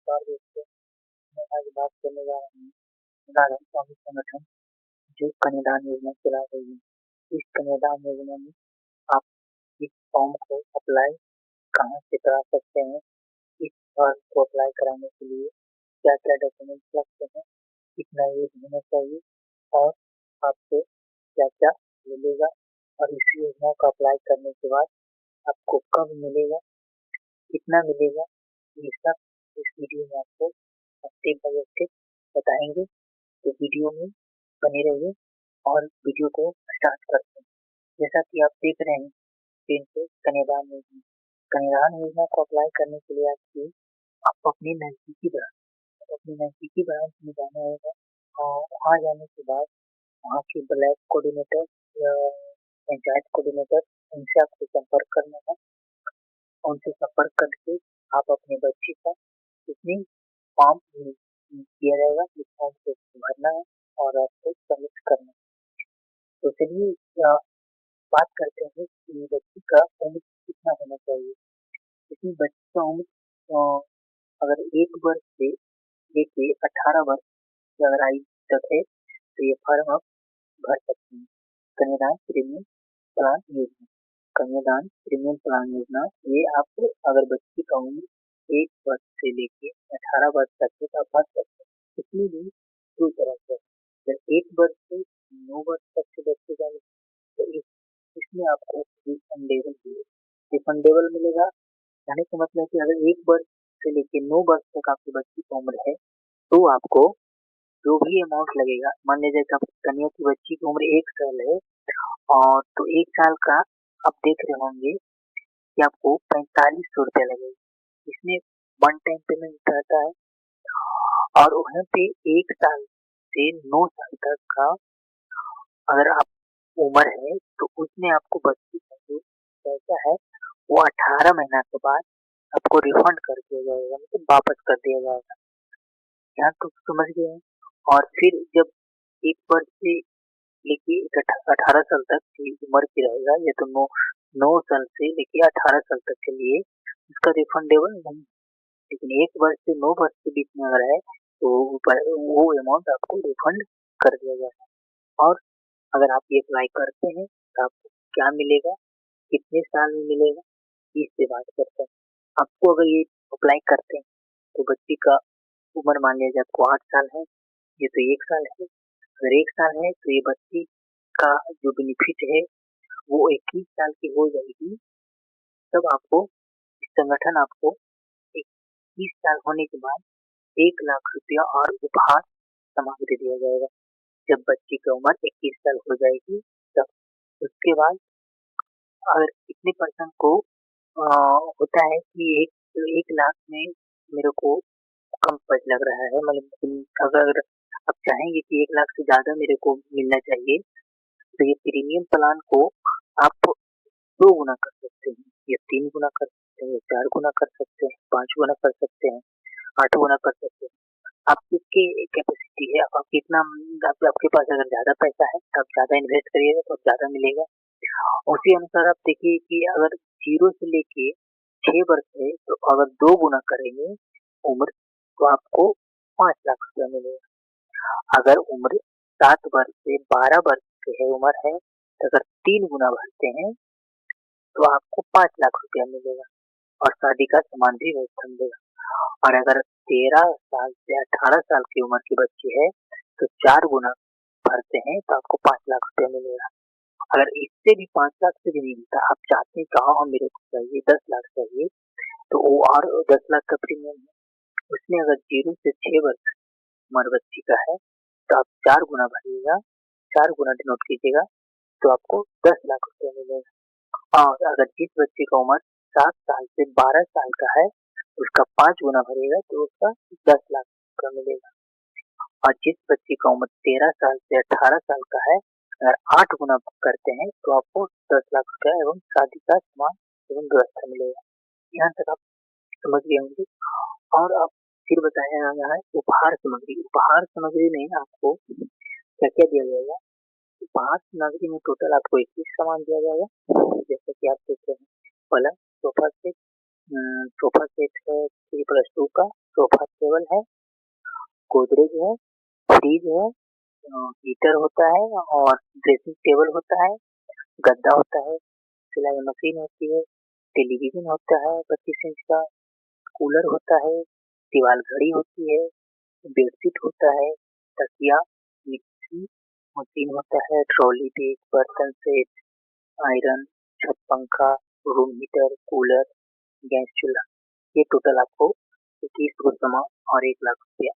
नमस्कार दोस्तों, मैं आज बात करने जा रहा हूँ नारायण स्वामी संगठन जो कन्यादान योजना चला रही है। इस कन्यादान योजना में आप इस फॉर्म को अप्लाई कहाँ से करा सकते हैं, इस फॉर्म को अप्लाई कराने के लिए क्या क्या डॉक्यूमेंट्स लगते हैं, कितना एज होना चाहिए और आपको क्या क्या मिलेगा और इस योजना को अप्लाई करने के बाद आपको कब मिलेगा, कितना मिलेगा, ये सब इस वीडियो में आपको स्टेप बाय स्टेप बताएंगे। तो वीडियो में बने रहिए और वीडियो को स्टार्ट करते हैं। जैसा कि आप देख रहे हैं स्क्रीन पे कन्यादान योजना को अप्लाई करने के लिए आपको अपनी नजदीकी ब्रांच में जाना होगा और वहाँ जाने के बाद वहाँ के ब्लॉक कोऑर्डिनेटर या पंचायत कोऑर्डिनेटर उनसे आपको संपर्क करना है। उनसे संपर्क करके आप अपने बच्चे का जितनी फॉर्म दिया जाएगा उस फॉर्म को भरना है और आपको सबमिट करना है। तो चलिए बात करते हैं कि बच्ची का उम्र कितना होना चाहिए। इसमें बच्ची का उम्र अगर 1 वर्ष से लेके 18 वर्ष की अगर आयु तक है तो ये फॉर्म आप भर सकते हैं। कन्यादान प्रीमियम प्लान योजना कन्यादान प्रीमियम प्लान योजना ये आपको अगर बच्ची का उम्र 1 वर्ष से लेके 18 वर्ष तक है तो आप भर सकते हैं। इसमें भी दो तरह से है। अगर 1 वर्ष से 9 वर्ष तक के बच्चे का तो इसमें आपको रिफंडेबल मिलेगा। कहने का मतलब है कि अगर 1 वर्ष से लेके 9 वर्ष तक आपकी बच्ची की उम्र है तो आपको जो भी अमाउंट लगेगा, मान लीजिए कि आपकी कन्या की बच्ची की उम्र 1 साल है और तो 1 साल का आप देख रहे होंगे कि आपको 4500 रुपया लगेगा। इसमें वन टाइम पेमेंट रहता है और वहाँ पे 1 साल से 9 साल तक का अगर आप उम्र है तो उसमें आपको बच्ची का जो पैसा है वो 18 महीना के बाद आपको रिफंड कर दिया जाएगा, मतलब वापस कर दिया जाएगा। यहाँ तो समझ गए हैं। और फिर जब 1 वर्ष से लेके 18 साल तक की उम्र की रहेगा या तो 9 साल से लेके 18 साल तक के लिए इसका रिफंडेबल नहीं। लेकिन 1 वर्ष से 9 वर्ष के बीच में अगर है तो वो अमाउंट आपको रिफंड कर दिया जाएगा। और अगर आप ये अप्लाई करते हैं तो आपको क्या मिलेगा, कितने साल में मिलेगा, इससे बात करते हैं। आपको अगर ये अप्लाई करते हैं तो बच्ची का उम्र मान लीजिए आपको 8 साल है, ये तो 1 साल है। अगर 1 साल है तो ये बच्ची का जो बेनिफिट है वो 21 साल की हो जाएगी। तब आपको संगठन आपको 21 साल होने के बाद 1 लाख रुपया और उपहार सामग्री दिया जाएगा। जब बच्ची की उम्र 21 साल हो जाएगी तब उसके बाद अगर कितने पर्सन को होता है कि 1 लाख में मेरे को कम पैसा लग रहा है, मतलब अगर आप चाहेंगे कि 1 लाख से ज्यादा मेरे को मिलना चाहिए तो ये प्रीमियम प्लान को आप 2 गुना कर सकते हैं या 3 गुना कर सकते हैं या 4 गुना कर सकते हैं, 5 गुना कर सकते हैं, 8 गुना कर सकते हैं। आपकी कैपेसिटी है, आप कितना आपके पास अगर ज्यादा पैसा है तो आप ज्यादा इन्वेस्ट करिएगा तो ज्यादा मिलेगा। उसी अनुसार आप देखिए कि अगर 0 से लेके 6 वर्ष है तो अगर 2 गुना करेंगे उम्र तो आपको 5 लाख रुपया मिलेगा। अगर उम्र 7 वर्ष से 12 वर्ष की है उम्र है तो अगर 3 गुना भरते हैं तो आपको 5 लाख रुपया मिलेगा और शादी का सामान भी व्यवस्था मिलेगा। और अगर 13 साल से 18 साल की उम्र की बच्ची है तो 4 गुना भरते हैं तो आपको 5 लाख रुपया मिलेगा। अगर इससे भी 5 लाख से भी नहीं मिलता, आप चाहते हैं कि हाँ मेरे को चाहिए 10 लाख चाहिए तो वो और 10 लाख का प्रीमियम है। उसमें अगर 0 से 6 वर्ष उम्र बच्ची का है तो आप 4 गुना भरिएगा, 4 गुना डिनोट कीजिएगा तो आपको 10 लाख रुपया मिलेगा। और अगर जिस बच्चे का उम्र 7 साल से 12 साल का है उसका 5 गुना भरेगा तो उसका 10 लाख रुपया मिलेगा। और जिस बच्चे का उम्र 13 साल से 18 साल का है अगर 8 गुना करते हैं तो आपको 10 लाख रुपया एवं शादी का सामान एवं व्यवस्था मिलेगा। यहाँ तक आप समझ गए होंगे। और अब फिर बताया गया है उपहार सामग्री। उपहार सामग्री में आपको क्या क्या दिया जाएगा। उपहार सामग्री में टोटल आपको 21 सामान दिया जाएगा। जैसे कि आप देखते हैं पलंग, सोफा सेट है, 3+2 का सोफा टेबल है, गोदरेज है, फ्रिज है, हीटर होता है और ड्रेसिंग टेबल होता है, गद्दा होता है, सिलाई मशीन होती है, टेलीविजन होता है 25 इंच का, कूलर होता है, दीवार घड़ी होती है, बेडशीट होता है, तकिया, मिक्सी मशीन होता है, ट्रॉली बैग, बर्तन सेट, आयरन, छत पंखा, रूम हीटर, कूलर, गैस चूल्हा। ये टोटल आपको 21 सामान और 1 लाख रुपया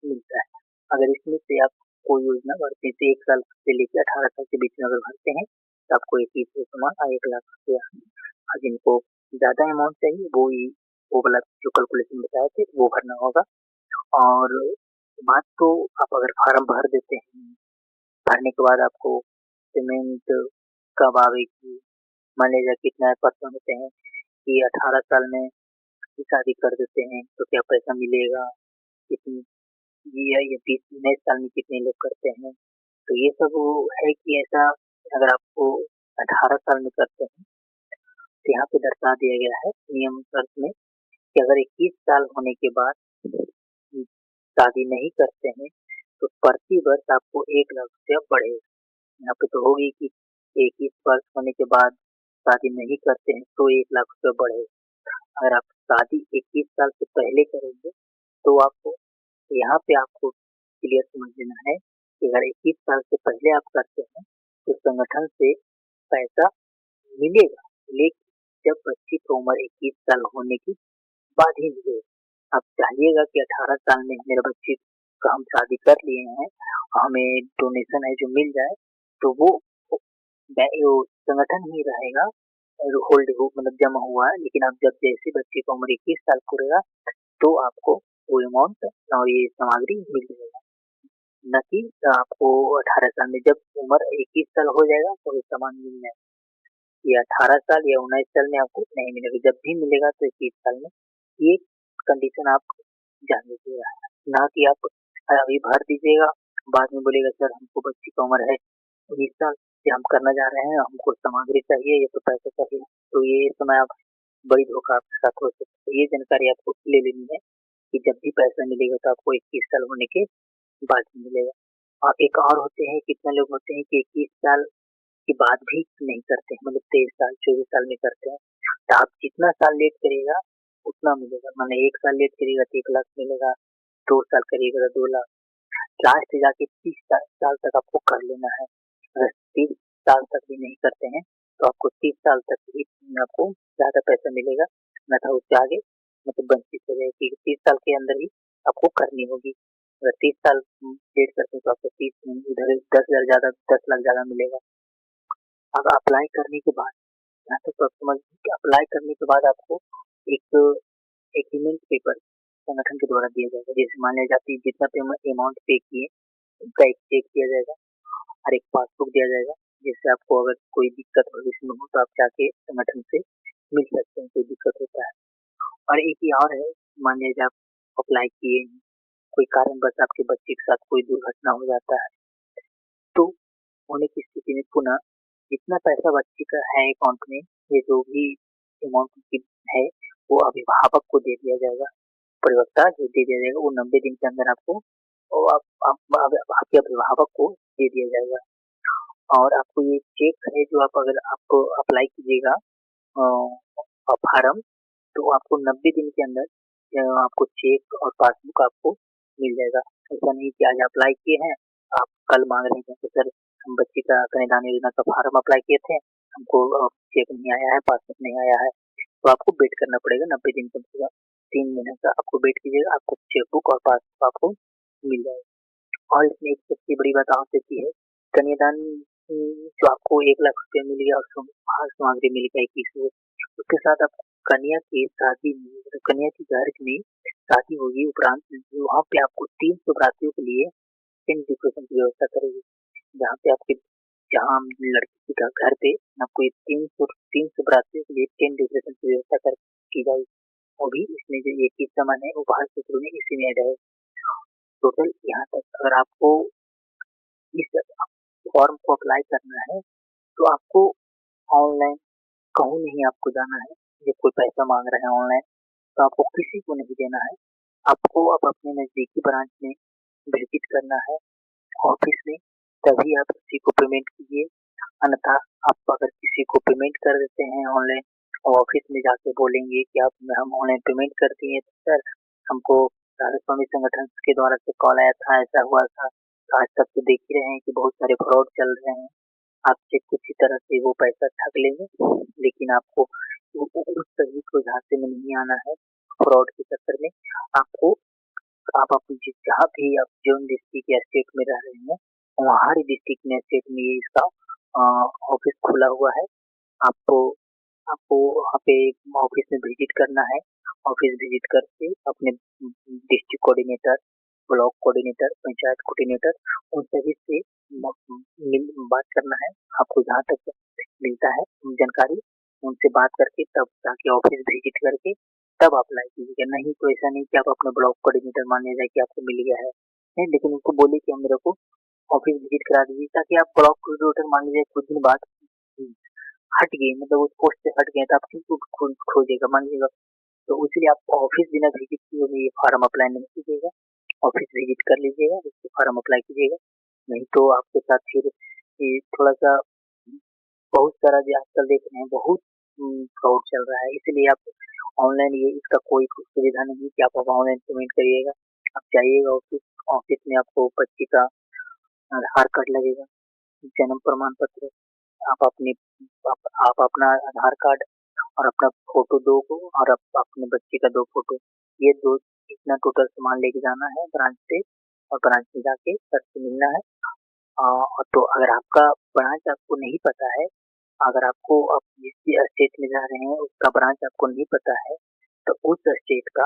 मिलता है। अगर इसमें से आप कोई योजना भरते हैं, तो 1 साल से लेकर 18 साल के बीच में अगर भरते हैं तो आपको 21 सामान और 1 लाख रुपया। और जिनको ज़्यादा अमाउंट चाहिए वो वाला जो कैलकुलेशन बताए थे वो भरना होगा। और बात तो आप अगर फार्म भर देते हैं, भरने के बाद आपको पेमेंट कब आवेगी, मान लीजिए कितना पर्सन होते हैं कि 18 साल में ही शादी कर देते हैं तो क्या पैसा मिलेगा, कितनी ये 20 साल में कितने लोग करते हैं। तो ये सब वो है कि ऐसा अगर आपको 18 साल में करते हैं तो यहाँ पे दर्शा दिया गया है नियम शर्त में कि अगर 21 साल होने के बाद शादी नहीं करते हैं तो प्रति वर्ष आपको 1 लाख रुपया बढ़ेगा। यहाँ पे तो होगी कि 21 वर्ष होने के बाद शादी नहीं करते हैं तो 1 लाख रुपया बढ़ेगा। अगर आप शादी 21 साल से पहले करेंगे तो आपको यहाँ पे आपको क्लियर समझ लेना है कि अगर 21 साल से पहले आप करते हैं तो संगठन से पैसा मिलेगा, लेकिन जब बच्ची की उम्र 21 साल होने के बाद ही मिलेगा। आप चाहिएगा कि 18 साल में मेरे बच्चे का हम शादी कर लिए हैं, हमें डोनेशन है जो मिल जाए, तो वो संगठन ही रहेगा होल्ड हो मतलब जमा हुआ है। लेकिन आप जब जैसे बच्चे की उम्र 21 साल पूरेगा तो आपको वो अमाउंट और ये सामग्री मिल जाएगा, न कि आपको 18 साल में जब उम्र 21 साल हो जाएगा तो वो सामान मिल जाएगा। ये 18 साल या 19 साल में आपको नहीं मिलेगा, जब भी मिलेगा तो 21 साल में। ये कंडीशन आप जान लीजिएगा, ना कि आप अभी भर दीजिएगा, बाद में बोलेगा सर हमको बच्ची की उम्र है 19 साल से हम करना जा रहे हैं, हमको सामग्री चाहिए या तो पैसा चाहिए। तो ये समय आप बड़ी धोखा आपके साथ हो सकता है। तो ये जानकारी आपको ले लेनी है कि जब भी पैसा मिलेगा तो आपको 21 साल होने के बाद ही मिलेगा। और एक और होते हैं, कितने लोग होते हैं कि 21 साल के बाद भी नहीं करते हैं, मतलब 23 साल 24 साल में करते हैं। तो आप जितना साल लेट करिएगा उतना मिलेगा, माने 1 साल लेट करिएगा तो 1 लाख मिलेगा, 2 साल करिएगा तो 2 लाख, लास्ट जाके 30 साल तक आपको कर लेना है। अगर 30 साल तक भी नहीं करते हैं तो आपको 30 साल तक ही आपको ज़्यादा पैसा मिलेगा, न था उससे आगे मतलब वंचित हो जाएगी। 30 साल के अंदर ही आपको करनी होगी। अगर 30 साल लेट करते हैं तो आपको 30 इधर 10,000 ज़्यादा 10 लाख ज़्यादा मिलेगा। अब अप्लाई करने के बाद यहाँ तक आप समझ कि अप्लाई करने के बाद आपको एक एग्रीमेंट पेपर संगठन के द्वारा दिया जाएगा। जैसे मान लीजिए आप जितना अमाउंट पे किए उनका एक चेक दिया जाएगा और एक पासबुक दिया जाएगा, जिससे आपको अगर कोई दिक्कत भविष्य में हो तो आप जाके संगठन से मिल सकते हैं, कोई दिक्कत होता है। और एक ही और है, मान लीजिए आप अप्लाई किए, कोई कारणवश आपके बच्चे के साथ कोई दुर्घटना हो जाता है, तो होने की स्थिति में पुनः जितना पैसा बच्चे का है अकाउंट में, ये जो भी अमाउंट की है वो अभिभावक को दे दिया जाएगा। परिपक्वता जो दे दिया जाएगा वो 90 दिन के अंदर आपको और आपके अभिभावक को दे दिया जाएगा। और आपको ये चेक है जो आप अगर आप अप्लाई कीजिएगा फार्म, तो आपको 90 दिन के अंदर आपको चेक और पासबुक आपको मिल जाएगा। ऐसा नहीं कि आज अप्लाई किए हैं आप कल मांग रहे हैं कि सर हम बच्चे का कन्यादान योजना का फार्म अप्लाई किए थे, हमको चेक नहीं आया है, पासबुक नहीं आया है, तो आपको वेट करना पड़ेगा 90 दिन कम से कम 3 महीने का आपको वेट कीजिएगा, आपको चेकबुक और पासबुक आपको मिल जाएगा। और इसमें एक सबसे बड़ी बात और होती है, कन्यादान जो आपको 1 लाख रुपया मिलेगा और सामग्री मिलेगा 21, उसके साथ आप कन्या की शादी में मतलब कन्या की घर में शादी होगी, उपरांत वहाँ पे आपको 300 बरातियों के लिए टेंट डेकोरेशन की व्यवस्था करेगी। जहाँ पे आपके जहाँ लड़की का घर पे आपको ये 300 बरातियों के लिए टेंट डेकोरेशन की व्यवस्था की जाएगी। वो भी इसमें जो ये चीज सामान है उपहार के थ्रू में इसी में ऐड है। टोटल यहाँ तक अगर आपको इस फॉर्म को अप्लाई करना है तो आपको ऑनलाइन कहूँ नहीं आपको जाना है, जब कोई पैसा मांग रहे हैं ऑनलाइन तो आपको किसी को नहीं देना है। आपको अब अपने नज़दीकी ब्रांच में विज़िट करना है ऑफ़िस में, तभी आप किसी को पेमेंट कीजिए। अन्यथा आप अगर किसी को पेमेंट कर देते हैं ऑनलाइन और ऑफ़िस में जाके बोलेंगे कि आप हम ऑनलाइन पेमेंट कर दिए सर, हमको राधा स्वामी संगठन के द्वारा से कॉल आया था, ऐसा हुआ था। तो आज तक तो देख ही रहे हैं कि बहुत सारे फ्रॉड चल रहे हैं। आपसे किसी तरह से वो पैसा ठग लेंगे, लेकिन आपको उस सभी को झांसे में नहीं आना है फ्रॉड के चक्कर में। आपको आप अपनी जहाँ भी आप जो डिस्ट्रिक्ट या स्टेट में रह रहे हैं, वहाँ हर डिस्ट्रिक्ट में स्टेट में ये इसका ऑफिस खुला हुआ है। आपको आपको वहाँ पे ऑफिस में विजिट करना है। ऑफिस विजिट करके अपने district coordinator, block coordinator, panchayat coordinator उन सभी से बात करना है। आपको जहाँ तक मिलता है जानकारी, उनसे बात करके तब जाके ऑफिस विजिट करके तब अप्लाई कीजिएगा। नहीं तो ऐसा नहीं कि आप अपने ब्लॉक कोऑर्डिनेटर मान लीजिए कि आपको मिल गया है, नहीं, लेकिन उनको बोलिए कि हम मेरे को ऑफिस विजिट करा दीजिए, ताकि आप ब्लॉक कोऑर्डिनेटर मान लीजिए कुछ दिन बाद हट गए, मतलब उस पोस्ट से हट गए, तो आप किसको खोजेगा मान लीजिएगा। तो इसलिए आप ऑफिस बिना विजिट किए हुए ये फॉर्म अप्लाई नहीं कीजिएगा। ऑफिस विजिट कर लीजिएगा, उसके फॉर्म अप्लाई कीजिएगा। नहीं तो आपके साथ फिर ये थोड़ा सा बहुत सारा जो आजकल देख रहे हैं बहुत फ्रॉड चल रहा है। इसलिए आप ऑनलाइन ये इसका कोई सुविधा नहीं कि आप ऑनलाइन पेमेंट करिएगा। आप जाइएगा ऑफिस, ऑफिस में आपको बच्चे का आधार कार्ड लगेगा, जन्म प्रमाण पत्र, आप अपने आप अपना आधार कार्ड और अपना फोटो दो को और अपने बच्चे का दो फोटो, ये दो इतना टोटल सामान लेके जाना है ब्रांच से, और ब्रांच में जाके सर से मिलना है। तो अगर आपका ब्रांच आपको नहीं पता है, अगर आपको आप जिस स्टेट में जा रहे हैं उसका ब्रांच आपको नहीं पता है, तो उस स्टेट का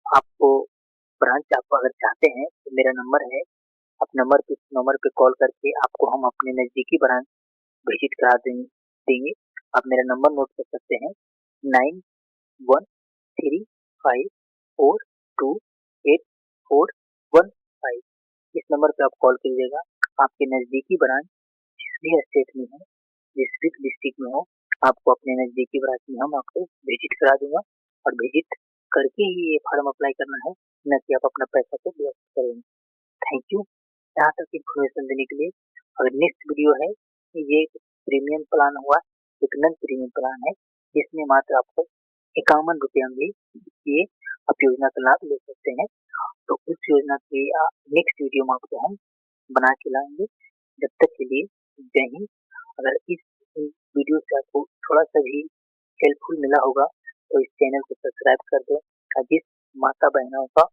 आपको ब्रांच आप अगर चाहते हैं तो मेरा नंबर है, आप नंबर पे कॉल करके आपको हम अपने नज़दीकी ब्रांच विजिट करा देंगे। आप मेरा नंबर नोट कर सकते हैं, 9135428415। इस नंबर पे आप कॉल कीजिएगा। आपके नज़दीकी ब्रांच जिस भी स्टेट में हो, जिस भी डिस्ट्रिक्ट में हो, आपको अपने नज़दीकी ब्रांच में हम आपको विजिट करा दूंगा, और विजिट करके ही ये फॉर्म अप्लाई करना है, न कि आप अपना पैसा को वेस्ट करेंगे। थैंक यू यहाँ तक इन्फॉर्मेशन देने के लिए। अगर नेक्स्ट वीडियो है, ये प्रीमियम प्लान हुआ, एक नन प्रीमियम प्लान है, जिसमें मात्र आपको 51 रुपया में ये आप योजना का लाभ ले सकते हैं। तो उस योजना की नेक्स्ट वीडियो में आपको हम बना के लाएंगे। जब तक के लिए जय हिंद। अगर इस वीडियो से आपको थोड़ा सा भी हेल्पफुल मिला होगा तो इस चैनल को सब्सक्राइब कर दें, और जिस माता बहनों का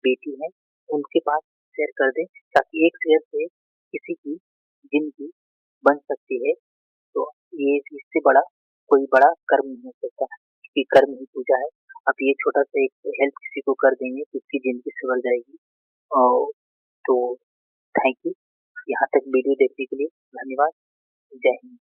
बेटी है उनके पास शेयर कर दें, ताकि एक शेयर से किसी की जिंदगी बन सकती है। तो ये इससे बड़ा कोई बड़ा कर्म नहीं हो सकता, क्योंकि कर्म ही पूजा है। आप ये छोटा सा एक हेल्प किसी को कर देंगे तो उसकी जिंदगी सुधर जाएगी। और तो थैंक यू यहाँ तक वीडियो देखने के लिए, धन्यवाद। जय हिंद।